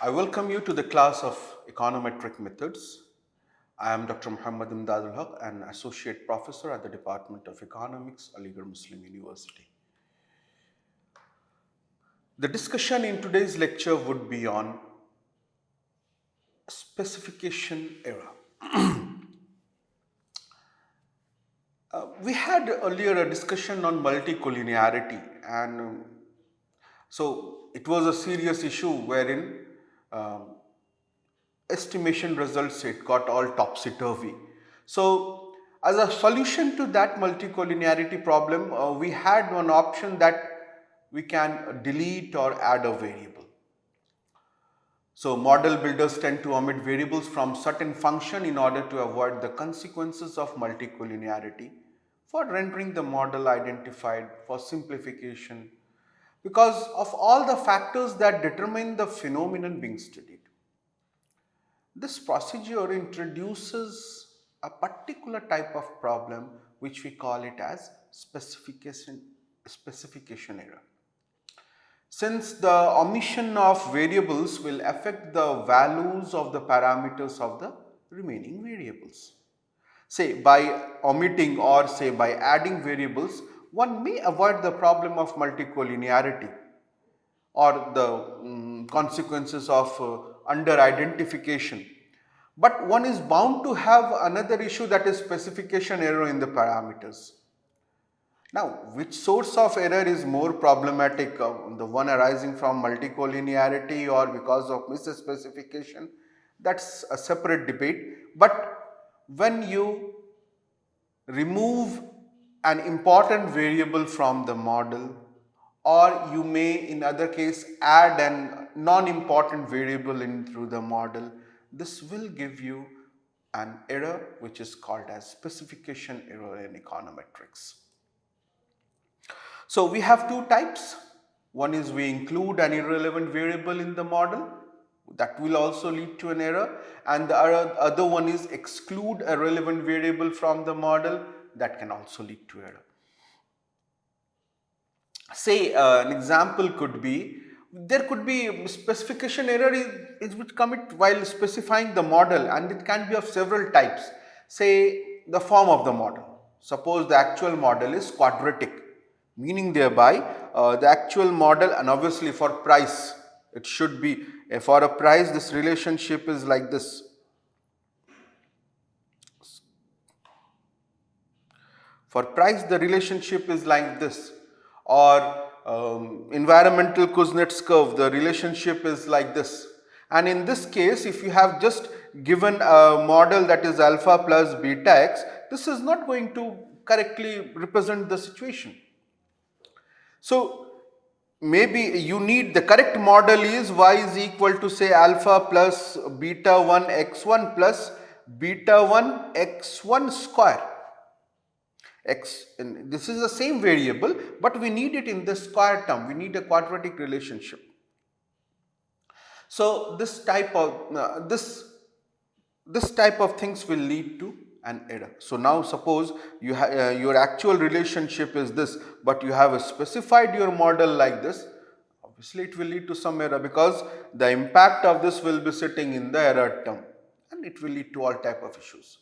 I welcome you to the class of econometric methods. I am Dr. Muhammad Imdadul Haq, an associate professor at the Department of Economics, Aligarh Muslim University. The discussion in today's lecture would be on specification error. We had earlier a discussion on multicollinearity, and so it was a serious issue wherein um, estimation results it got all topsy-turvy. So as a solution to that multicollinearity problem, we had one option that we can delete or add a variable. So model builders tend to omit variables from certain function in order to avoid the consequences of multicollinearity, for rendering the model identified, for simplification, because of all the factors that determine the phenomenon being studied. This procedure introduces a particular type of problem which we call it as specification error. Since the omission of variables will affect the values of the parameters of the remaining variables. Say by omitting or say by adding variables, one may avoid the problem of multicollinearity or the consequences of under identification. But one is bound to have another issue, that is specification error in the parameters. Now, which source of error is more problematic, the one arising from multicollinearity or because of misspecification? That's a separate debate. But when you remove an important variable from the model, or you may in other case add an non-important variable in through the model, this will give you an error which is called as specification error in econometrics. So we have two types. One is we include an irrelevant variable in the model, that will also lead to an error, and the other one is exclude a relevant variable from the model, that can also lead to error. Say an example could be, there could be specification error is which commit while specifying the model, and it can be of several types. Say the form of the model. Suppose the actual model is quadratic, meaning thereby the actual model, and obviously for price it should be, for a price this relationship is like this. For price the relationship is like this, or environmental Kuznets curve, the relationship is like this. And in this case, if you have just given a model that is alpha plus beta x, this is not going to correctly represent the situation. So maybe you need, the correct model is y is equal to say alpha plus beta 1 x1 plus beta 1 x1 square. X, and this is the same variable, but we need it in the square term, we need a quadratic relationship. So this type of this type of things will lead to an error. So now suppose you your actual relationship is this, but you have specified your model like this, obviously it will lead to some error, because the impact of this will be sitting in the error term, and it will lead to all type of issues.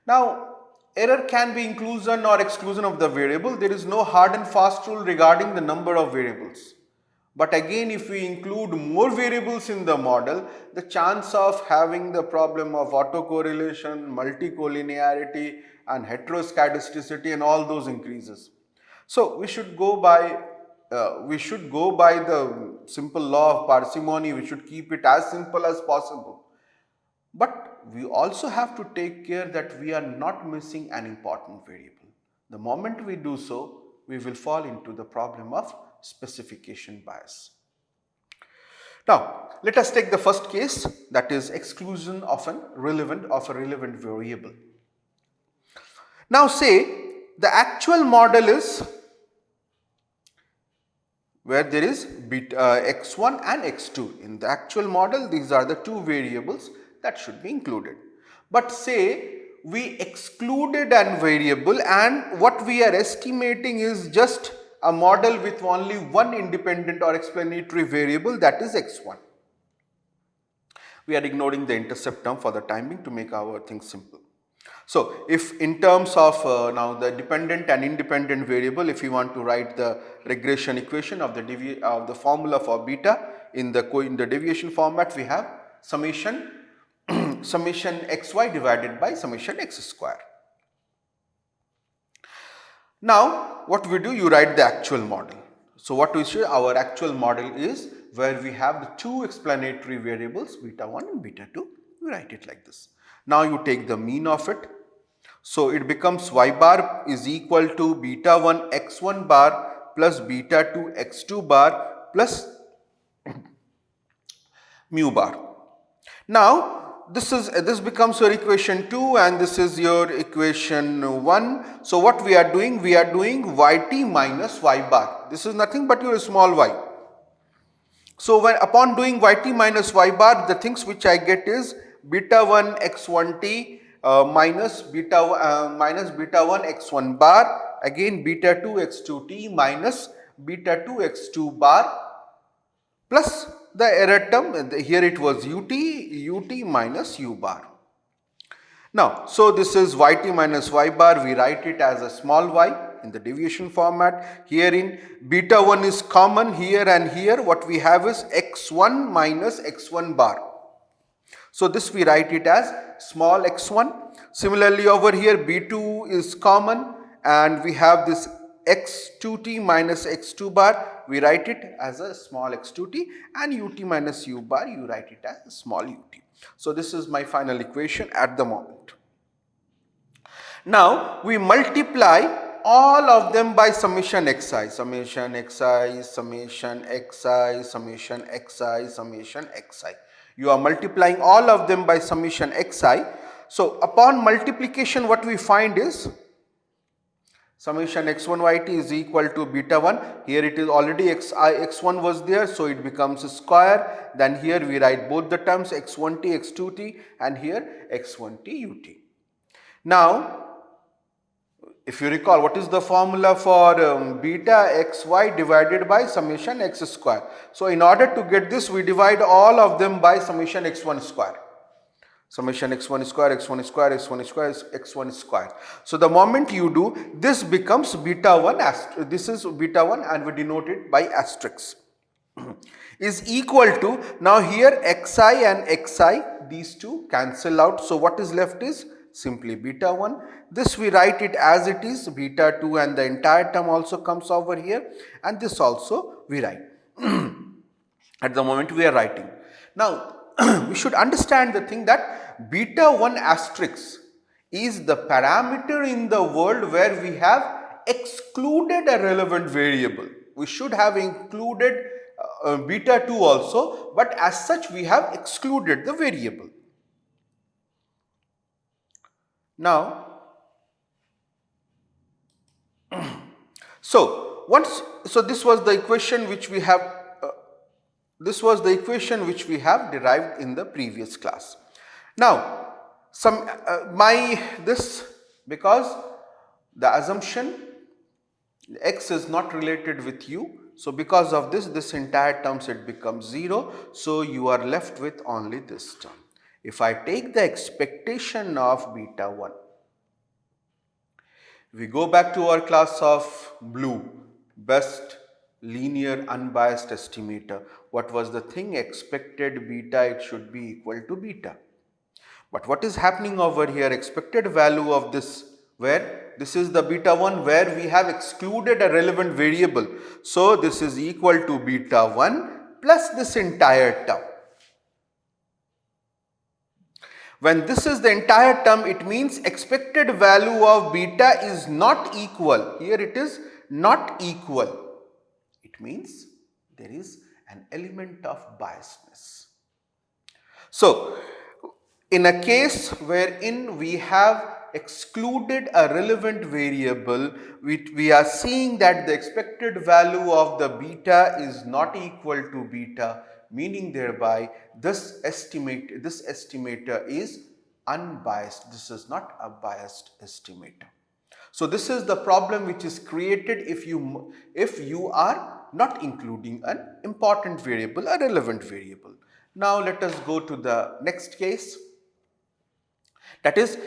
Now, error can be inclusion or exclusion of the variable. There is no hard and fast rule regarding the number of variables. But again, if we include more variables in the model, the chance of having the problem of autocorrelation, multicollinearity and heteroscedasticity and all those increases. So we should go by the simple law of parsimony. We should keep it as simple as possible. But we also have to take care that we are not missing an important variable. The moment we do so, we will fall into the problem of specification bias. Now, let us take the first case, that is exclusion of a relevant variable. Now say the actual model is where there is beta, x1 and x2. In the actual model, these are the two variables that should be included. But say we excluded an variable, and what we are estimating is just a model with only one independent or explanatory variable, that is x1. We are ignoring the intercept term for the time being to make our things simple. So, if in terms of now the dependent and independent variable, if you want to write the regression equation of the formula for beta in the deviation format, we have summation summation xy divided by summation x square. Now, what we do, you write the actual model. So, what we say, our actual model is where we have the two explanatory variables beta 1 and beta 2, we write it like this. Now, you take the mean of it. So, it becomes y bar is equal to beta 1 x1 bar plus beta 2 x2 bar plus mu bar. Now, this becomes your equation 2 and this is your equation 1. So, what we are doing? We are doing yt minus y bar. This is nothing but your small y. So, when upon doing yt minus y bar, the things which I get is beta 1 x1t minus beta 1 x1 bar, again beta 2 x2t minus beta 2 x2 bar plus the error term, here it was ut minus u bar. Now, so this is yt minus y bar, we write it as a small y in the deviation format. Herein beta 1 is common here and here, what we have is x1 minus x1 bar. So, this we write it as small x1. Similarly, over here b2 is common and we have this x2t minus x2 bar, we write it as a small x2t, and ut minus u bar, you write it as a small ut. So, this is my final equation at the moment. Now, we multiply all of them by summation xi, summation xi, summation xi, summation xi, summation xi. You are multiplying all of them by summation xi. So, upon multiplication, what we find is summation x1 yt is equal to beta 1. Here it is already x1 was there, so it becomes a square. Then here we write both the terms x1t, x2t, and here x1t ut. Now, if you recall, what is the formula for beta xy divided by summation x square? So, in order to get this, we divide all of them by summation x1 square. Summation x1 square, x1 square, x1 square, x1 square. So, the moment you do, this becomes beta 1, this is beta 1 and we denote it by asterisk is equal to, now here xi and xi, these two cancel out. So, what is left is simply beta 1. This we write it as it is, beta 2, and the entire term also comes over here, and this also we write. At the moment we are writing. Now, we should understand the thing that beta 1 asterisk is the parameter in the world where we have excluded a relevant variable. We should have included beta 2 also, but as such we have excluded the variable. Now, so this was the equation which we have derived in the previous class. Now, because the assumption x is not related with u, so because of this entire term it becomes 0. So, you are left with only this term. If I take the expectation of beta 1, we go back to our class of blue, best linear unbiased estimator. What was the thing? Expected beta, it should be equal to beta. But what is happening over here? Expected value of this, where this is the beta 1 where we have excluded a relevant variable. So, this is equal to beta 1 plus this entire term. When this is the entire term, it means expected value of beta is not equal. Here it is not equal. It means there is an element of biasness. So, in a case wherein we have excluded a relevant variable, we are seeing that the expected value of the beta is not equal to beta, meaning thereby this estimator is unbiased. This is not a biased estimator. So, this is the problem which is created if you are not including an important variable, a relevant variable. Now let us go to the next case, that is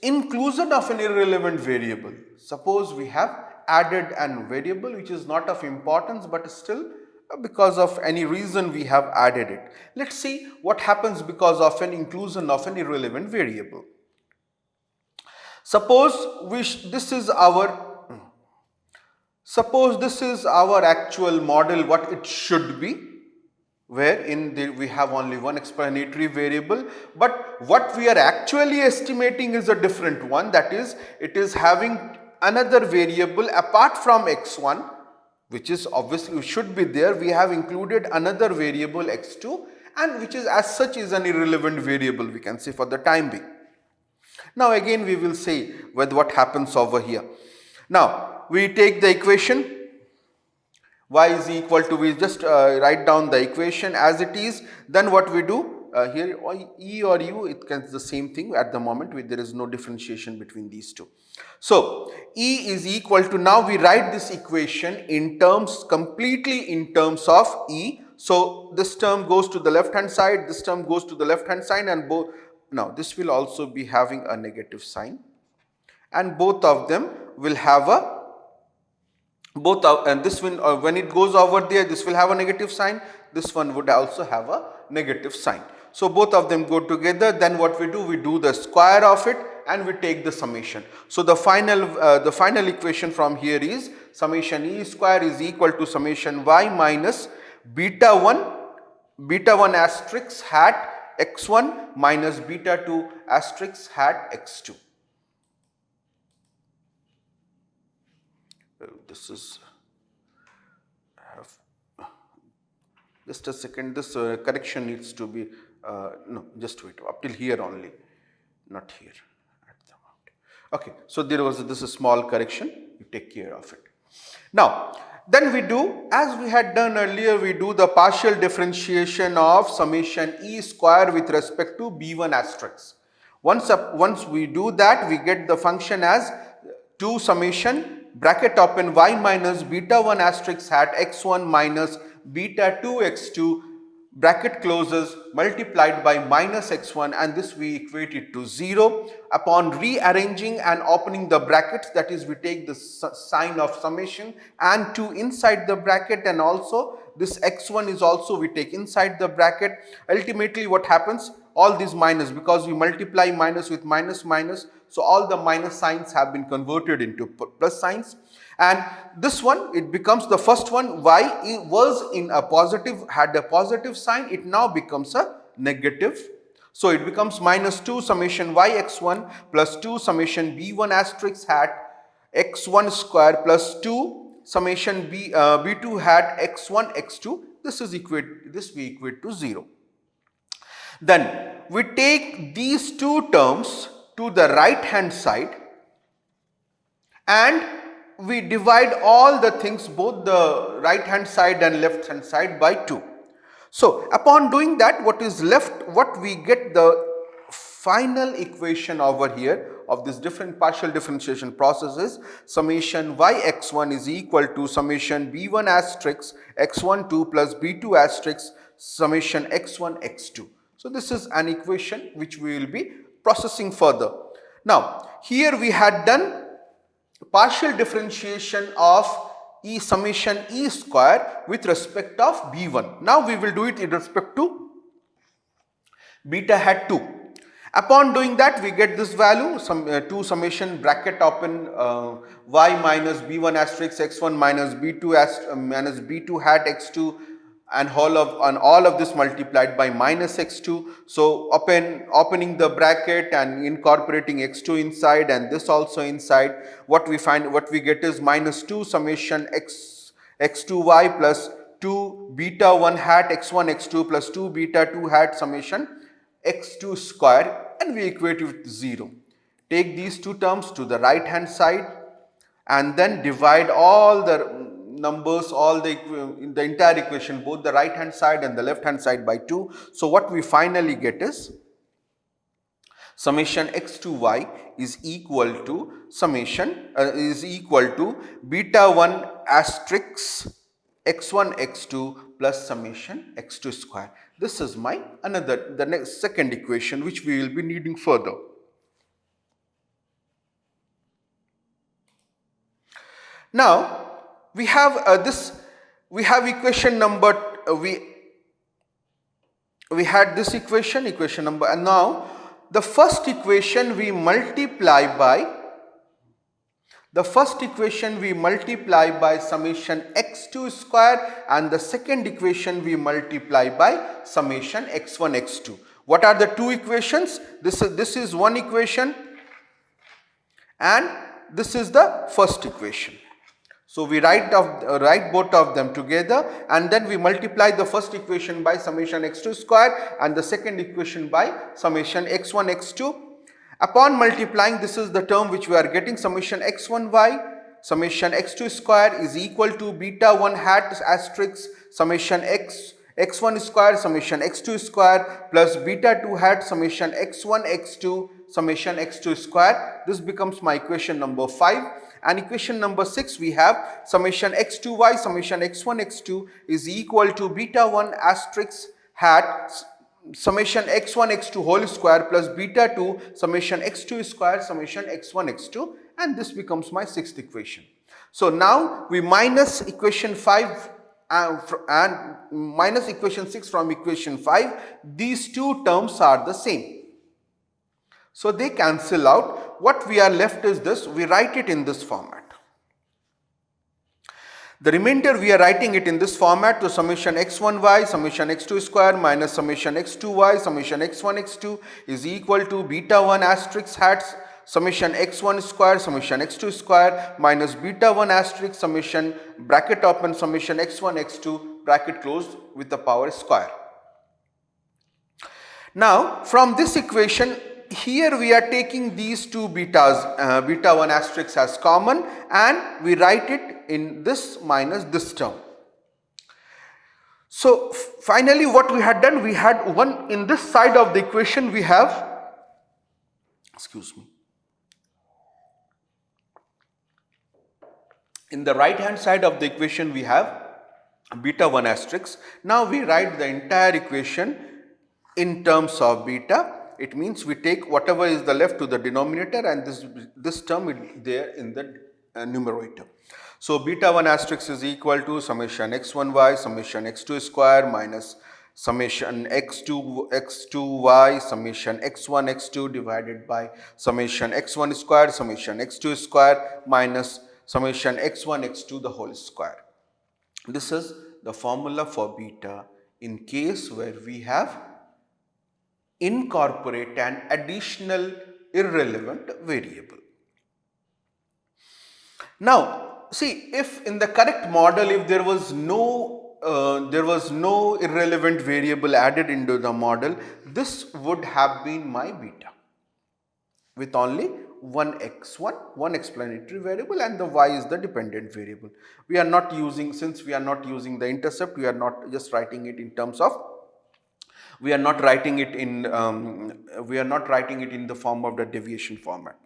inclusion of an irrelevant variable. Suppose we have added an variable which is not of importance, but still because of any reason we have added it. Let's see what happens because of an inclusion of an irrelevant variable. Suppose this is our actual model, what it should be, where we have only one explanatory variable, but what we are actually estimating is a different one, that is, it is having another variable apart from x1, which is obviously should be there. We have included another variable x2, and which is as such is an irrelevant variable, we can say, for the time being. Now again we will see with what happens over here. Now we take the equation y is equal to, we just write down the equation as it is. Then what we do here, e or u, it can be the same thing at the moment, there is no differentiation between these two. So e is equal to, now we write this equation in terms, completely in terms of e. So this term goes to the left hand side, this term goes to the left hand side, and both, now this will also be having a negative sign, and both of them will have a and this one, when it goes over there, this will have a negative sign, this one would also have a negative sign. So both of them go together. Then what we do, we do the square of it and we take the summation. So the final equation from here is summation e square is equal to summation y minus beta 1 asterisk hat x1 minus beta 2 asterisk hat x2. This is, just a second, this correction needs to be, no, just wait, up till here only, not here at the moment. Okay, so there was this small correction, you take care of it. Now, then we do, as we had done earlier, we do the partial differentiation of summation e square with respect to b1 asterisk. Once we do that, we get the function as 2 summation bracket open y minus beta 1 asterisk hat x1 minus beta 2 x2 bracket closes multiplied by minus x1, and this we equate it to 0. Upon rearranging and opening the brackets, that is, we take the sign of summation and 2 inside the bracket, and also this x1 is also we take inside the bracket. Ultimately what happens, all these minus, because we multiply minus with minus minus, so all the minus signs have been converted into plus signs, and this one, it becomes the first one, y was in a positive, had a positive sign, it now becomes a negative. So it becomes minus 2 summation y x1 plus 2 summation b1 asterisk hat x1 square plus 2 summation b2 hat x1 x2. This we equate to 0. Then we take these two terms to the right hand side and we divide all the things, both the right hand side and left hand side, by 2. So upon doing that, what is left, what we get, the final equation over here of this different partial differentiation process is summation y x1 is equal to summation b1 asterisk x1 2 plus b2 asterisk summation x1 x2. So this is an equation which we will be processing further. Now here we had done partial differentiation of summation e square with respect of b1. Now we will do it in respect to beta hat 2. Upon doing that, we get this value, 2 summation bracket open y minus b1 asterisk x1 minus b2 hat x2 and all of this multiplied by minus x2. So opening the bracket and incorporating x2 inside and this also inside, what we get is minus 2 summation x2y plus 2 beta 1 hat x1 x2 plus 2 beta 2 hat summation x2 square, and we equate it with 0. Take these two terms to the right hand side and then divide all the numbers, in the entire equation, both the right hand side and the left hand side, by 2. So what we finally get is summation x2y is equal to summation is equal to beta 1 asterisk x1 x2 plus summation x2 square. This is my the next second equation which we will be needing further. Now we have equation number we had this equation number, and now the first equation we multiply by summation x2 square, and the second equation we multiply by summation x1 x2. What are the two equations? This is one equation and this is the first equation. So we write both of them together, and then we multiply the first equation by summation x2 square and the second equation by summation x1 x2. Upon multiplying, this is the term which we are getting, summation x1y summation x2 square is equal to beta 1 hat asterisk summation x1 square summation x2 square plus beta 2 hat summation x1 x2 summation x2 square. This becomes my equation number 5. And equation number 6, we have summation x2y summation x1 x2 is equal to beta 1 asterisk hat summation x1 x2 whole square plus beta 2 summation x2 square summation x1 x2, and this becomes my sixth equation. So now we minus equation 5 and minus equation 6 from equation 5. These two terms are the same, so they cancel out. What we are left is this. We write it in this format. The remainder we are writing it in this format to summation x1y summation x2 square minus summation x2y summation x1 x2 is equal to beta 1 asterisk hat summation x1 square summation x2 square minus beta 1 asterisk summation bracket open summation x1 x2 bracket closed with the power square. Now from this equation, here we are taking these two betas, beta 1 asterisk as common, and we write it in this minus this term. So finally what we had done, we had one in this side of the equation we have, in the right hand side of the equation we have beta 1 asterisk. Now we write the entire equation in terms of beta. It means we take whatever is the left to the denominator, and this term is there in the numerator. So beta 1 asterisk is equal to summation x1y summation x2 square minus summation x2y summation x1 x2 divided by summation x1 square summation x2 square minus summation x1 x2 the whole square. This is the formula for beta in case where we have incorporate an additional irrelevant variable. Now see, if in the correct model, if there was no irrelevant variable added into the model, this would have been my beta with only one x1, one explanatory variable, and the y is the dependent variable. We are not using, since we are not using the intercept, we are not just writing it in terms of, we are not writing it in the form of the deviation format.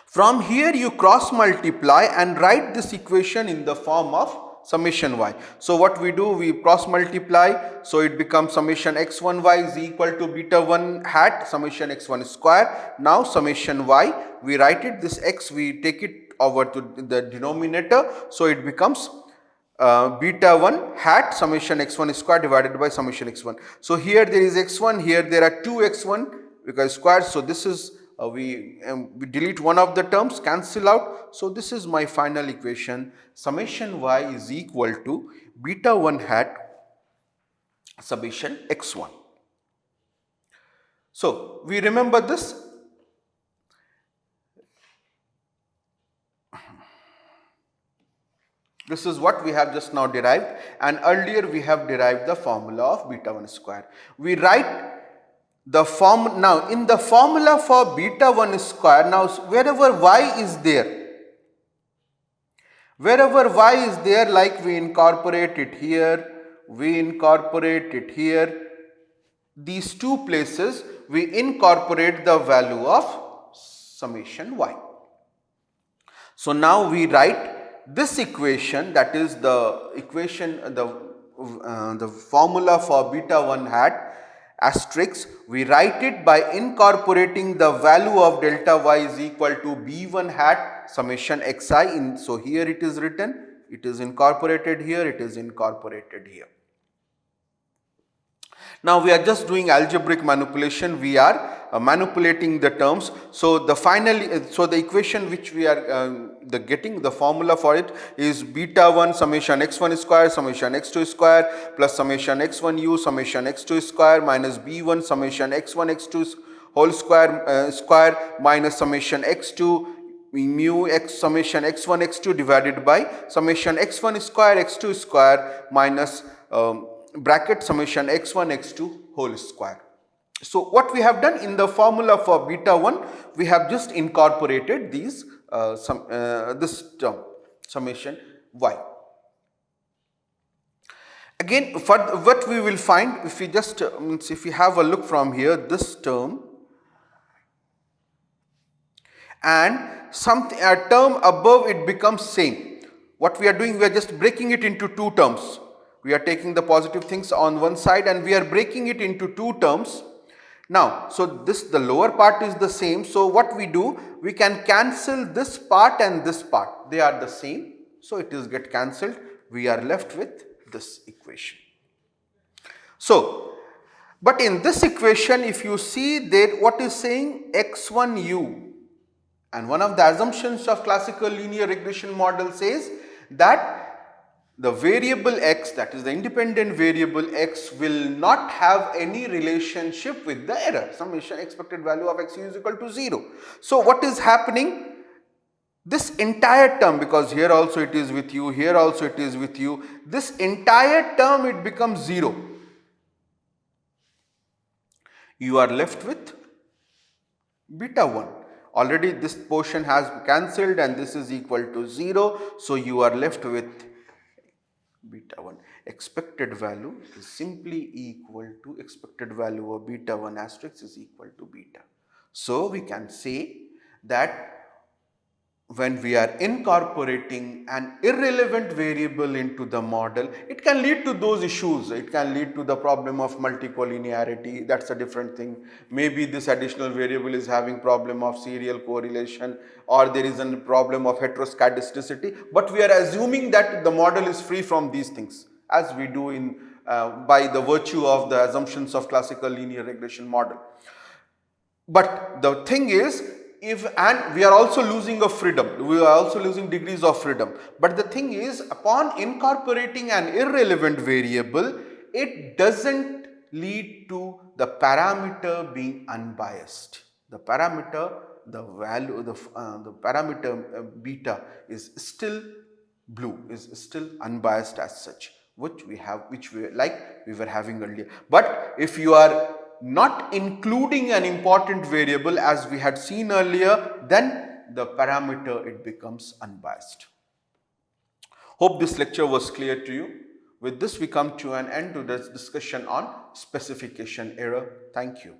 From here you cross multiply and write this equation in the form of summation y. So what we do, we cross multiply, so it becomes summation x1y is equal to beta 1 hat summation x1 square. Now summation y, we write it, this x we take it over to the denominator, so it becomes beta 1 hat summation x1 square divided by summation x1. So here there is x1, here there are 2x1 because square, so this is we delete one of the terms, cancel out. So this is my final equation, summation y is equal to beta 1 hat summation x1. So we remember this. This is what we have just now derived, and earlier we have derived the formula of beta 1 square. We write the form now in the formula for beta 1 square. Now wherever y is there, like we incorporate it here, these two places we incorporate the value of summation y. So now we write this equation, that is the equation, the formula for beta 1 hat asterisk, we write it by incorporating the value of delta y is equal to b1 hat summation xi in. So here it is written, it is incorporated here, it is incorporated here. Now we are just doing algebraic manipulation, we are manipulating the terms. So the the equation which we are getting, the formula for it is beta 1 summation x1 square summation x2 square plus summation x1 u summation x2 square minus b1 summation x1 x2 whole square minus summation x2 mu x summation x1 x2 divided by summation x1 square x2 square minus bracket summation x1 x2 whole square. So what we have done in the formula for beta 1, we have just incorporated these this term summation y. Again, for what we will find, if we just if we have a look from here, this term and a term above it becomes same. What we are doing, we are just breaking it into two terms. We are taking the positive things on one side and we are breaking it into two terms. Now, so the lower part is the same. So what we do, we can cancel this part and this part. They are the same. So it is get cancelled. We are left with this equation. So, but in this equation, if you see there, what is saying x1u, and one of the assumptions of classical linear regression model says that the variable x, that is the independent variable x, will not have any relationship with the error. Summation expected value of x is equal to 0. So what is happening? This entire term, because here also it is with you, here also it is with you, this entire term, it becomes 0. You are left with beta 1. Already this portion has cancelled and this is equal to 0. So you are left with beta 1. Expected value is simply equal to expected value of beta 1 asterisk is equal to beta. So we can say that when we are incorporating an irrelevant variable into the model, it can lead to those issues. It can lead to the problem of multicollinearity. That's a different thing. Maybe this additional variable is having problem of serial correlation, or there is a problem of heteroscedasticity. But we are assuming that the model is free from these things, as we do in by the virtue of the assumptions of classical linear regression model. But the thing is, and we are also losing of freedom, we are also losing degrees of freedom. But the thing is, upon incorporating an irrelevant variable, it doesn't lead to the parameter being unbiased. The parameter, the value, the parameter beta is still blue, is still unbiased as such, which we were having earlier. But if you are not including an important variable as we had seen earlier, then the parameter, it becomes unbiased. Hope this lecture was clear to you. With this, we come to an end to this discussion on specification error. Thank you.